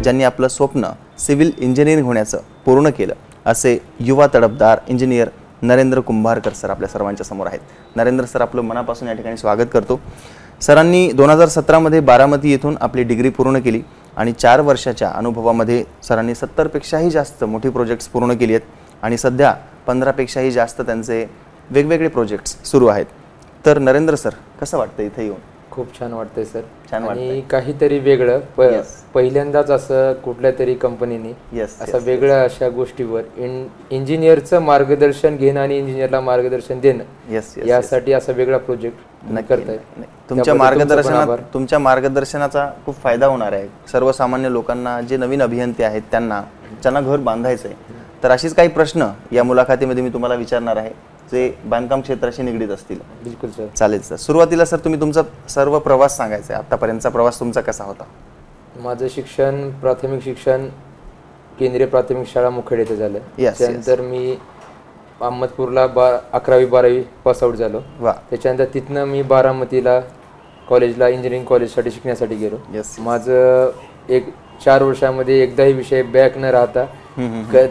ज्यांनी आपलं स्वप्न सिव्हिल इंजिनिअरिंग होण्याचं पूर्ण केलं असे युवा तडफदार इंजिनियर नरेंद्र कुंभारकर सर आपल्या सर्वांच्या समोर आहेत. नरेंद्र सर, आपलं मनापासून या ठिकाणी स्वागत करतो. सरांनी 2017 मध्ये बारामती येथून आपली डिग्री पूर्ण केली आणि 4 वर्षाच्या अनुभवामध्ये सरांनी 70 पेक्षाही जास्त मोठी प्रोजेक्ट्स पूर्ण केली आहेत आणि सध्या 15 पेक्षाही जास्त त्यांचे वेगवेगळे प्रोजेक्ट्स सुरू आहेत. तर नरेंद्र सर, कसं वाटतं इथे येऊन? खूप छान वाटतंय सर. छान वाटतंय. आणि काहीतरी वेगळं पहिल्यांदाच असं कुठल्या तरी कंपनीने असं वेगळ्या अशा गोष्टीवर इंजिनियरचं मार्गदर्शन घेणं आणि इंजिनियरला मार्गदर्शन देणं यासाठी असा वेगळा प्रोजेक्ट करताय. तुमच्या मार्गदर्शनाचा खूप फायदा होणार आहे सर्वसामान्य लोकांना, जे नवीन अभियंते आहेत त्यांना घर बांधायचं आहे. तर अशीच काही प्रश्न या मुलाखतीमध्ये मी तुम्हाला विचारणार आहे जे बांधकाम क्षेत्राशी निगडीत असतील. बिलकुल सर. चालेल सर. सुरुवातीला सर तुम्ही तुमचा सर्व प्रवास सांगायचा आहे. आतापर्यंतचा प्रवास तुमचा कसा होता? माझं शिक्षण, प्राथमिक शिक्षण केंद्रीय प्राथमिक शाळा मुखेड येथे झालं. त्यानंतर मी अहमदपूरला 11वी 12वी पास आउट झालो. त्याच्यानंतर तिथनं मी बारामतीला कॉलेजला इंजिनिअरिंग कॉलेजसाठी शिकण्यासाठी गेलो. माझं 4 वर्षामध्ये एकदाही विषय बॅक न राहता,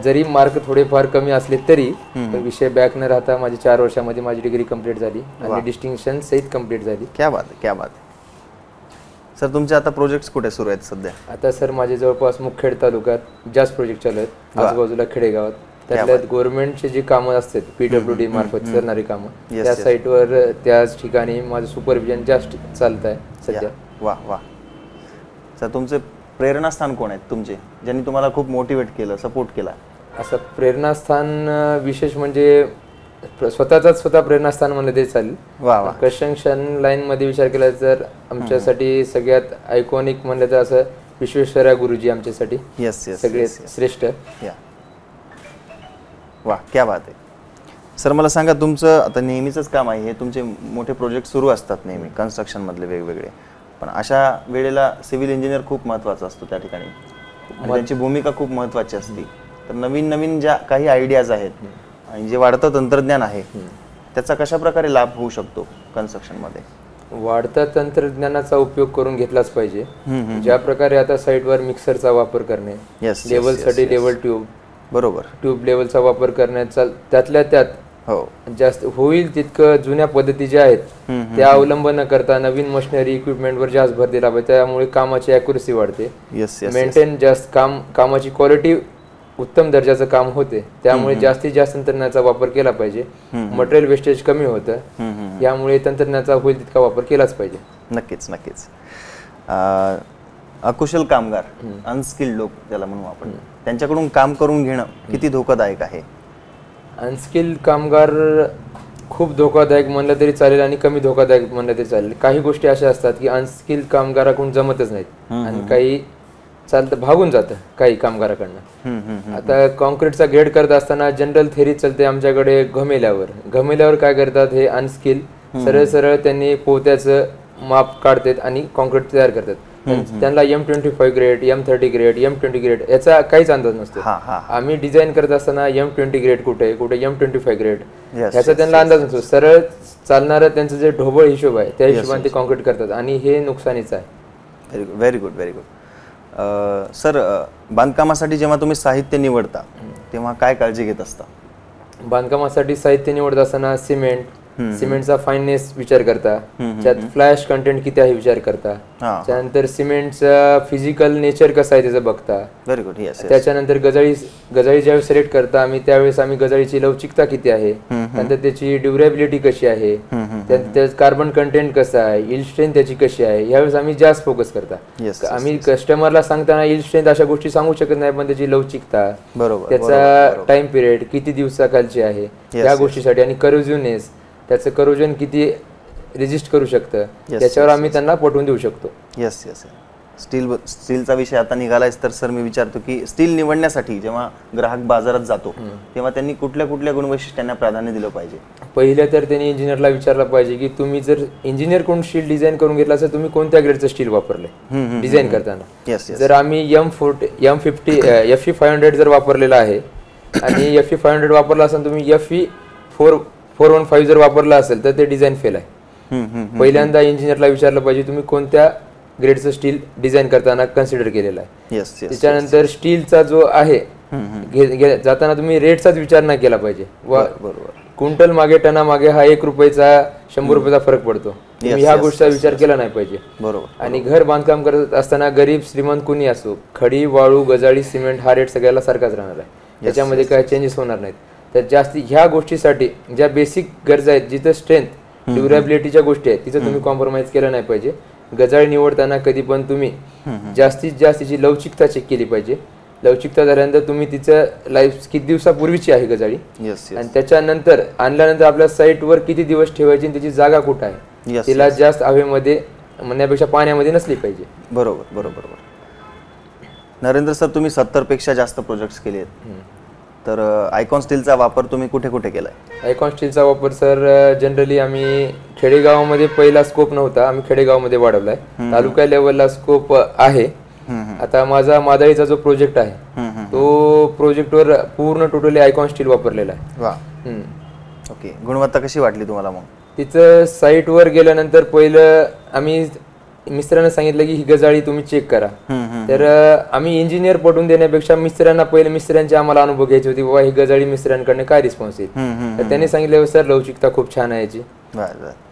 जरी मार्क थोडेफार कमी असले तरी विषय बॅक न राहता माझी 4 वर्षामध्ये माझी डिग्री कंप्लीट झाली आणि डिस्टिंक्शन सहित कंप्लीट झाली. क्या बात आहे, क्या बात आहे. सर, तुमचे आता प्रोजेक्ट्स कुठे सुरू आहेत सध्या? आता सर माझे जवळपास मुखेड तालुक्यात जास्त प्रोजेक्ट चालू आहेत, आजूबाजूला खेडेगावात. त्यातल्या गव्हर्नमेंटचे जी कामं असतात PWD मार्फत करणारी कामं, त्या साईटवर त्याच ठिकाणी माझं सुपरविजन जास्त चालत आहे सध्या. वा वा. सर, तुमचे प्रेरणास्थान कोण आहेत तुमचे, ज्यांनी तुम्हाला खूप मोटिवेट केलं, सपोर्ट केला? असं प्रेरणास्थान विशेष म्हणजे स्वतः प्रेरणास्थान म्हणलं ते चालेल. कन्स्ट्रक्शन लाईन मध्ये विचार केला तर आमच्यासाठी सगळ्यात आयकॉनिक म्हणलं तर असं विश्वेश्वरय्या गुरुजी आमच्यासाठी सगळे श्रेष्ठ. वा, क्या बात आहे. सर, मला सांगा, तुमचं आता नेहमीच काम आहे हे, तुमचे मोठे प्रोजेक्ट सुरू असतात नेहमी कन्स्ट्रक्शन मधले वेगवेगळे, पण अशा वेळेला सिव्हिल इंजिनियर खूप महत्त्वाचा असतो त्या ठिकाणी, त्यांची भूमिका खूप महत्त्वाची असते. तर नवीन ज्या काही आयडियाज आहेत आणि जे वाढतं तंत्रज्ञान आहे त्याचा कशा प्रकारे लाभ होऊ शकतो कन्स्ट्रक्शन मध्ये? वाढत्या तंत्रज्ञानाचा उपयोग करून घेतलाच पाहिजे. ज्या प्रकारे आता साईटवर मिक्सरचा वापर करणे, लेवलसाठी लेवल ट्यूब, बरोबर, ट्यूब लेवलचा वापर करण्याचा त्यातल्या त्यात जास्त होईल तितकं जुन्या पद्धती ज्या आहेत त्या अवलंब न करता नवीन मशिनरी इक्विपमेंटवर जास्त भर दिला पाहिजे. त्यामुळे कामाची ॲक्युरसी वाढते, मेंटेन जास्त कामाची क्वालिटी उत्तम दर्जाचं काम होते. त्यामुळे जास्तीत जास्त तंत्रज्ञानाचा वापर केला पाहिजे. मटेरियल वेस्टेज कमी होतं, यामुळे तंत्रज्ञानाचा होईल तितका वापर केलाच पाहिजे. नक्कीच नक्कीच. अकुशल कामगार, अनस्किल्ड लोक ज्याला म्हणू आपण, त्यांच्याकडून काम करून घेणं किती धोकादायक आहे? अनस्किल्ड कामगार खूप धोकादायक म्हणलं तरी चालेल आणि कमी धोकादायक म्हणलं तरी चालेल. काही गोष्टी अशा असतात की अनस्किल्ड कामगाराकडून जमतच नाहीत आणि काही चालतं, भागून जातं काही कामगाराकडनं. आता कॉन्क्रीटचा ग्रेड करत असताना जनरल थेरी चालते आमच्याकडे घमेल्यावर काय करतात, हे अनस्किल्ड सरळ त्यांनी पोत्याचं माप काढतात आणि कॉन्क्रीट तयार करतात. त्यांना M25 grade, M30 grade, M20 grade याचा काहीच अंदाज नसतो. आम्ही डिझाईन करत असताना M20 ग्रेड कुठे M25 ग्रेड ह्याचा त्यांना अंदाज नसतो. सरळ चालणारं त्यांचं जे ढोबळ हिशोब आहे त्या हिशोबाने ते कॉन्क्रीट करतात आणि हे नुकसानीचं आहे. Very good, very good. Sir, बांधकामासाठी जेव्हा तुम्ही साहित्य निवडता तेव्हा काय काळजी घेत असता? बांधकामासाठी साहित्य निवडत असताना सिमेंटचा फाईननेस विचार करता, त्यात फ्लॅश कंटेंट किती आहे विचार करता, त्यानंतर सिमेंटचा फिजिकल नेचर कसं आहे त्याचं बघता. Very good. त्याच्यानंतर गजाळी ज्यावेळेस सिलेक्ट करता आम्ही त्यावेळेस आम्ही गजाळीची लवचिकता किती आहे, त्यानंतर त्याची ड्युरेबिलिटी कशी आहे, त्यात कार्बन कंटेंट कसं आहे, इल्ड स्ट्रेंथ त्याची कशी आहे, यावेळेस आम्ही जास्त फोकस करता. आम्ही कस्टमरला सांगताना इल्ड स्ट्रेंथ अशा गोष्टी सांगू शकत नाही, पण त्याची लवचिकता, त्याचा टाइम पिरियड किती दिवसाखालची आहे या गोष्टीसाठी, आणि करोजिव्हनेस त्याचं करोजन किती रेजिस्ट करू शकतं त्याच्यावर आम्ही त्यांना पटवून देऊ शकतो. येस. स्टीलचा विषय आता निघालायच तर सर मी विचारतो की स्टील निवडण्यासाठी जेव्हा ग्राहक बाजारात जातो तेव्हा त्यांनी कुठल्या गुणवैशिष्ट्यांना प्राधान्य दिलं पाहिजे? पहिलं तर त्यांनी इंजिनियरला विचारलं पाहिजे की तुम्ही जर इंजिनियर कोण स्टील डिझाईन करून घेतला असेल तुम्ही कोणत्या ग्रेडचं स्टील वापरलंय डिझाईन करताना. जर आम्ही M50 FE 500 जर वापरलेला आहे आणि FE 500 वापरला असेल तुम्ही FE 415 जर वापरला असेल तर ते डिझाईन फेल आहे. पहिल्यांदा इंजिनियरला विचारलं पाहिजे तुम्ही कोणत्या ग्रेडचं स्टील डिझाईन करताना कन्सिडर केलेलं आहे. Yes yes. त्याच्यानंतर स्टीलचा जो आहे जाताना तुम्ही रेटचाच विचार नाही केला पाहिजे. बरोबर. क्विंटल मागे टना मागे हा 1 रुपयाचा 100 रुपयाचा फरक पडतो. तुम्ही ह्या गोष्टीचा विचार केला नाही पाहिजे. बरोबर. आणि घर बांधकाम करत असताना गरीब श्रीमंत कुणी असो, खडी वाळू गजाळी सिमेंट हा रेट सगळ्याला सारखाच राहणार आहे. त्याच्यामध्ये काही चेंजेस होणार नाहीत. तर जास्ती ह्या गोष्टीसाठी ज्या बेसिक गरजा आहेत, जिथं स्ट्रेंथ ड्युरेबिलिटीच्या गोष्टी आहेत, तिथं तुम्ही कॉम्प्रोमाइज केलं नाही पाहिजे. गजाळी निवडताना कधी पण तुम्ही जास्तीत जास्त तिची लवचिकता चेक केली पाहिजे. लवचिकता झाल्यानंतर तुम्ही तिचं लाईफ किती दिवसापूर्वीची आहे गजाळी, आणि त्याच्यानंतर आणल्यानंतर आपल्या साईटवर किती दिवस ठेवायची आणि त्याची जागा कुठं आहे, तिला जास्त हवेमध्ये म्हणण्यापेक्षा पाण्यामध्ये नसली पाहिजे. बरोबर बरोबर. नरेंद्र सर, तुम्ही 70 पेक्षा जास्त प्रोजेक्ट्स केले आहेत, तर आयकॉन स्टीलचा वापर तुम्ही कुठे कुठे केलाय? आयकॉन स्टीलचा वापर सर जनरली आम्ही खेडेगावामध्ये पहिला स्कोप नव्हता, आम्ही खेडेगावामध्ये वाढवलाय. तालुका लेवलला स्कोप आहे. आता माझा मादळीचा जो प्रोजेक्ट आहे तो प्रोजेक्टवर पूर्ण टोटली आयकॉन स्टील वापरलेला आहे. वा. ओके. गुणवत्ता कशी वाटली तुम्हाला मग? तिथं साईटवर गेल्यानंतर पहिलं आम्ही मिस्त्रांना सांगितलं की ही गजाळी तुम्ही चेक करा. तर आम्ही इंजिनियर पटवून देण्यापेक्षा मिस्त्र्यांचे आम्हाला अनुभव घ्यायचे होते, बाबा ही गजाळी मिस्त्र्यांकडे काय रिस्पॉन्स येईल. तर त्यांनी सांगितलं सर लवचिकता खूप छान आहे याची,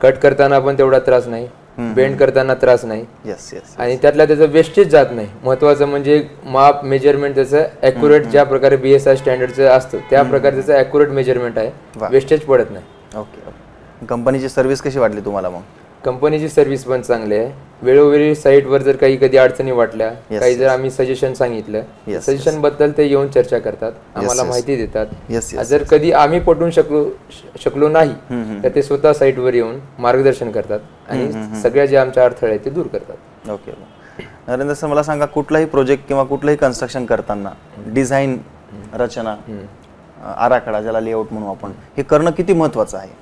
कट करताना पण तेवढा त्रास नाही, बेंड करताना त्रास नाही, आणि त्यातल्या त्याचं वेस्टेज जात नाही. महत्वाचं म्हणजे माप मेजरमेंट त्याचं ॲक्युरेट, ज्या प्रकारे BSI स्टँडर्डचं असतं त्या प्रकारे त्याचं ॲक्युरेट मेजरमेंट आहे, वेस्टेज पडत नाही. ओके. कंपनीची सर्व्हिस कशी वाटली तुम्हाला मग? कंपनीची सर्व्हिस पण चांगली आहे. वेळोवेळी साईटवर जर काही कधी अडचणी वाटल्या, काही जर आम्ही सजेशन सांगितलं, सजेशन बद्दल ते येऊन चर्चा करतात, आम्हाला माहिती देतात. जर कधी आम्ही पटवून शकलो नाही तर ते स्वतः साईटवर येऊन मार्गदर्शन करतात आणि सगळ्या जे आमच्या अडथळे आहेत ते दूर करतात. ओके. नरेंद्र सर, मला सांगा, कुठलाही प्रोजेक्ट किंवा कुठलंही कन्स्ट्रक्शन करताना डिझाईन, रचना, आराखडा ज्याला लेआउट म्हणू आपण, हे करणं किती महत्वाचं आहे?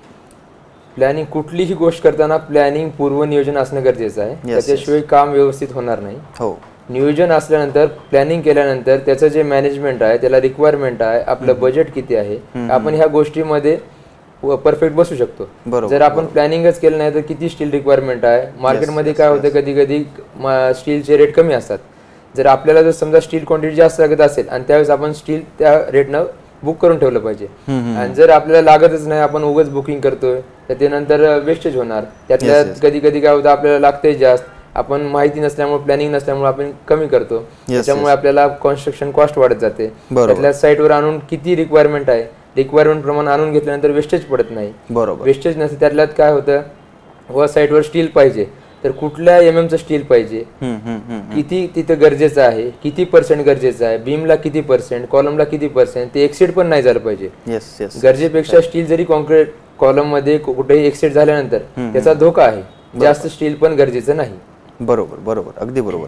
प्लॅनिंग, कुठलीही गोष्ट करताना प्लॅनिंग पूर्व नियोजन असणं गरजेचं आहे. त्याच्याशिवाय काम व्यवस्थित होणार नाही. हो. नियोजन असल्यानंतर, प्लॅनिंग केल्यानंतर त्याचं जे मॅनेजमेंट आहे, त्याला रिक्वायरमेंट आहे, आपलं बजेट किती आहे, आपण ह्या गोष्टीमध्ये परफेक्ट बसू शकतो. जर आपण प्लॅनिंगच केलं नाही तर किती स्टील रिक्वायरमेंट आहे, मार्केटमध्ये काय होतं, कधी कधी स्टीलचे रेट कमी असतात. जर आपल्याला जर समजा स्टील क्वांटिटी जास्त लागत असेल आणि त्यावेळेस आपण स्टील त्या रेटनं बुक करून ठेवलं पाहिजे. आणि जर आपल्याला लागतच नाही, आपण उगाच बुकिंग करतोय, तर ते नंतर वेस्टेज होणार. त्यातल्या कधी कधी काय होतं, आपल्याला लागतंय जास्त, आपण माहिती नसल्यामुळे, प्लॅनिंग नसल्यामुळे आपण कमी करतो, त्याच्यामुळे आपल्याला कन्स्ट्रक्शन कॉस्ट वाढत जाते. त्यातल्या साईटवर आणून किती रिक्वायरमेंट आहे, रिक्वायरमेंट प्रमाणे आणून घेतल्यानंतर वेस्टेज पडत नाही. वेस्टेज नसते. त्यातल्यात काय होतं, व साईटवर स्टील पाहिजे तर कुठल्या MM चं स्टील पाहिजे, किती तिथं गरजेचं आहे, किती % गरजेचं आहे, बीमला किती %, कॉलमला किती %, ते एक्सिड पण नाही झालं पाहिजे. गरजेपेक्षा स्टील जरी कॉन्क्रीट कॉलम मध्ये कुठेही एक्सिड झाल्यानंतर त्याचा धोका आहे, जास्त स्टील पण गरजेचं नाही. बरोबर बरोबर, अगदी बरोबर.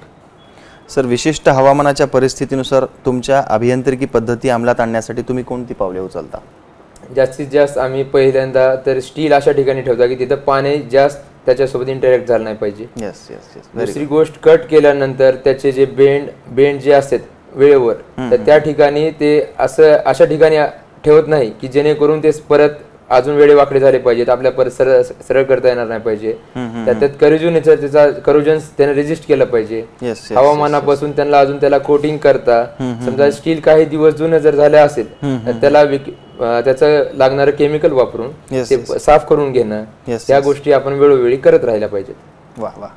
सर, विशिष्ट हवामानाच्या परिस्थितीनुसार तुमच्या अभियांत्रिकी पद्धती अंमलात आणण्यासाठी तुम्ही कोणती पावले उचलता? जास्तीत जास्त आम्ही पहिल्यांदा तर स्टील अशा ठिकाणी ठेवता की तिथं पाणी जास्त त्याच्यासोबत इंटरॅक्ट झालं नाही पाहिजे. दुसरी गोष्ट, कट केल्यानंतर त्याचे जे बेंड जे असतात वेळेवर, तर त्या ठिकाणी ते असं अशा ठिकाणी ठेवत नाही की जेणेकरून ते परत अजून वेळे वाकडे झाले पाहिजेत, आपल्या परत सरळ करता येणार नाही पाहिजे. त्यात करोजन त्याने रेजिस्ट केलं पाहिजे. हवामानापासून त्यांना अजून त्याला कोटिंग करता, समजा स्टील काही दिवस जुनं जर झालं असेल तर त्याला त्याचं लागणारं केमिकल वापरून ते साफ करून घेणं, त्या गोष्टी आपण वेळोवेळी करत राहिल्या पाहिजेत. वा वा.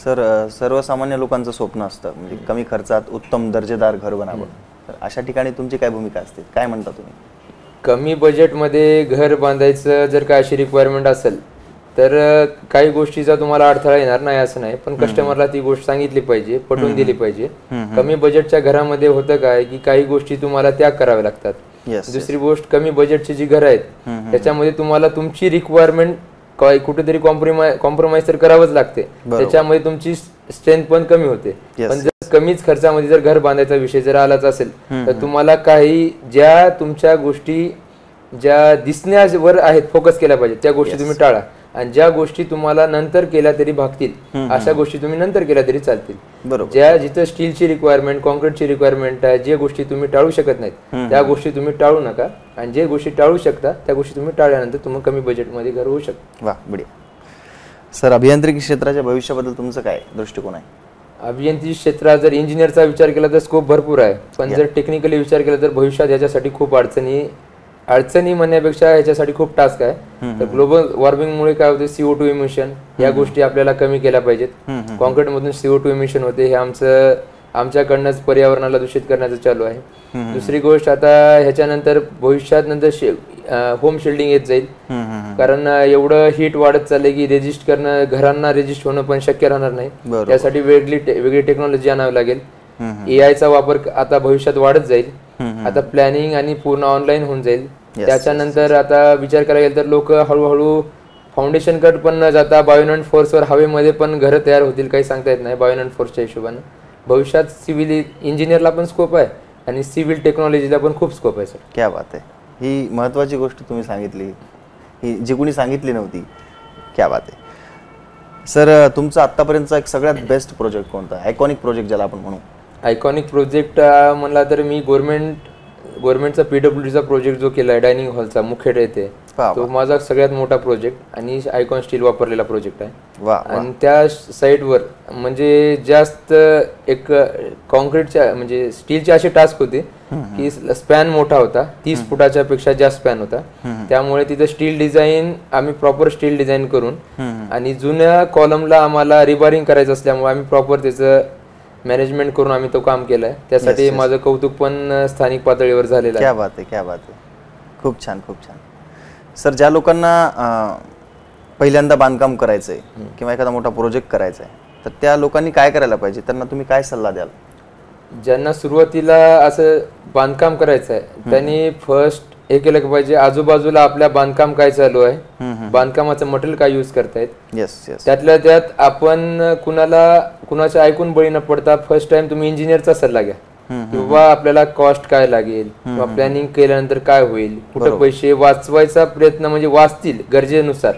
सर, सर्वसामान्य लोकांचं स्वप्न असतं म्हणजे कमी खर्चात उत्तम दर्जेदार घर बनावं, तर अशा ठिकाणी तुमची काय भूमिका असते, काय म्हणता तुम्ही? कमी बजेटमध्ये घर बांधायचं जर काय अशी रिक्वायरमेंट असेल तर काही गोष्टीचा तुम्हाला अडथळा येणार नाही असं नाही, पण कस्टमरला ती गोष्ट सांगितली पाहिजे, पटवून दिली पाहिजे. कमी बजेटच्या घरामध्ये होतं काय की काही गोष्टी तुम्हाला त्याग कराव्या लागतात. दुसरी गोष्ट, कमी बजेटची जी घरं आहेत त्याच्यामध्ये तुम्हाला तुमची रिक्वायरमेंट कुठेतरी कॉम्प्रोमाइज तर करावंच लागते, त्याच्यामध्ये तुमची स्ट्रेंथ पण कमी होते. पण जर कमीच खर्चामध्ये जर घर बांधायचा विषय जर आलाच असेल तर तुम्हाला काही ज्या तुमच्या गोष्टी ज्या दिसण्यावर आहेत फोकस केल्या पाहिजे त्या गोष्टी तुम्ही टाळा, आणि ज्या गोष्टी तुम्हाला नंतर केल्या तरी भागतील अशा गोष्टी तुम्ही नंतर केल्या तरी चालतील. ज्या जिथं स्टीलची रिक्वायरमेंट, कॉन्क्रीटची रिक्वायरमेंट आहे, जे गोष्टी तुम्ही टाळू शकत नाहीत त्या गोष्टी तुम्ही टाळू नका, आणि जे गोष्टी टाळू शकता त्या गोष्टी तुम्ही टाळल्यानंतर तुम्ही कमी बजेटमध्ये घर होऊ शकता. वा, बढिया. सर अभियांत्रिकी क्षेत्राच्या भविष्याबद्दल तुमचं काय दृष्टिकोन आहे? अभियांत्रिकी क्षेत्रात जर इंजिनियरचा विचार केला तर स्कोप भरपूर आहे, पण जर टेक्निकली विचार केला तर भविष्यात याच्यासाठी खूप अडचणी म्हणण्यापेक्षा याच्यासाठी खूप टास्क आहे. तर ग्लोबल वॉर्मिंगमुळे काय होते, CO2 इमिशन या गोष्टी आपल्याला कमी केल्या पाहिजेत. कॉन्क्रीटमधून CO2 इमिशन होते, हे आमच्याकडनंच पर्यावरणाला दूषित करण्याचं चालू आहे. दुसरी गोष्ट, आता ह्याच्यानंतर भविष्यात होम शिल्डिंग येत जाईल, कारण एवढं हीट वाढत चाललंय की रेजिस्ट करणं, घरांना रेजिस्ट होणं पण शक्य राहणार नाही. त्यासाठी वेगळी टेक्नॉलॉजी आणावी लागेल. AI चा वापर आता भविष्यात वाढत जाईल. आता प्लॅनिंग आणि पूर्ण ऑनलाईन होऊन जाईल. त्याच्यानंतर आता विचार करायला गेला तर लोक हळूहळू फाउंडेशन कट पण न जाता बायोनंट फोर्सवर हवेमध्ये पण घरं तयार होतील, काही सांगता येत नाही बायोनंट फोर्सच्या हिशोबानं. भविष्यात सिव्हिल इंजिनियरला पण स्कोप आहे आणि सिव्हिल टेक्नॉलॉजीला पण खूप स्कोप आहे. सर क्या बात आहे, ही महत्त्वाची गोष्ट तुम्ही सांगितली, ही जी कोणी सांगितली नव्हती. क्या बात आहे. सर तुमचा आत्तापर्यंतचा एक सगळ्यात बेस्ट प्रोजेक्ट कोणता, आयकॉनिक प्रोजेक्ट ज्याला आपण म्हणू? आयकॉनिक प्रोजेक्ट म्हणला तर मी गव्हर्नमेंटचा PWDचा प्रोजेक्ट जो केला आहे डायनिंग हॉलचा मुखेड येथे, तो माझा सगळ्यात मोठा प्रोजेक्ट आणि आयकॉन स्टील वापरलेला प्रोजेक्ट आहे. आणि त्या साईटवर म्हणजे जास्त एक कॉन्क्रीटच्या म्हणजे स्टीलचे असे टास्क होते की स्पॅन मोठा होता, 30 फुटाच्या पेक्षा जास्त स्पॅन होता. त्यामुळे तिथं स्टील डिझाईन आम्ही प्रॉपर स्टील डिझाईन करून आणि जुन्या कॉलमला आम्हाला रिबारिंग करायचं असल्यामुळे आम्ही प्रॉपर त्याचं मॅनेजमेंट करून आम्ही तो काम केलाय. त्यासाठी माझं कौतुक पण स्थानिक पातळीवर झालेलं आहे. क्या बात आहे, क्या बात आहे. खूप छान, खूप छान. सर ज्या लोकांना पहिल्यांदा बांधकाम करायचं आहे किंवा एखादा मोठा प्रोजेक्ट करायचा आहे, तर त्या लोकांनी काय करायला पाहिजे, त्यांना तुम्ही काय सल्ला द्याल? ज्यांना सुरुवातीला असं बांधकाम करायचं आहे त्यांनी फर्स्ट हे केलं पाहिजे, आजूबाजूला आपल्या बांधकाम काय चालू आहे, बांधकामाचं मटेरियल काय यूज करतायत, त्यातल्या त्यात आपण कुणाच्या ऐकून बळी न पडता फर्स्ट टाइम तुम्ही इंजिनियरचा सल्ला घ्या किंवा आपल्याला कॉस्ट काय लागेल किंवा प्लॅनिंग केल्यानंतर काय होईल, कुठे पैसे वाचवायचा प्रयत्न म्हणजे वाचतील गरजेनुसार.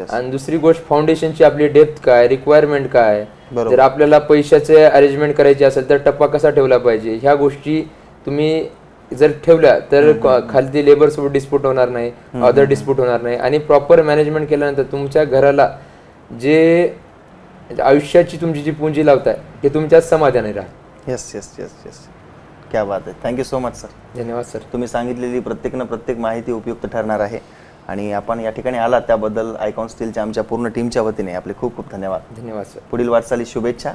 आणि दुसरी गोष्ट, फाउंडेशनची आपली डेप्थ काय, रिक्वायरमेंट काय, जर आपल्याला पैशाचे अरेंजमेंट करायचे असेल तर टप्पा कसा ठेवला पाहिजे, ह्या गोष्टी तुम्ही जर ठेवल्या तर खालती लेबर सोबत डिस्प्यूट होणार नाही, अदर डिस्प्यूट होणार नाही. आणि प्रॉपर मॅनेजमेंट केल्यानंतर तुमच्या घराला जे आयुष्याची तुमची जी पुंजी लावताय ते तुमच्याच समाधानी राहा. येस येस येस येस, क्या बात आहे. Thank you so much sir. धन्यवाद सर. तुम्ही सांगितलेली प्रत्येक माहिती उपयुक्त ठरणार आहे आणि आपण या ठिकाणी आलात त्याबद्दल आयकॉन स्टीलच्या आमच्या पूर्ण टीमच्या वतीने आपले खूप खूप धन्यवाद. धन्यवाद सर. पुढील वाटचाली शुभेच्छा.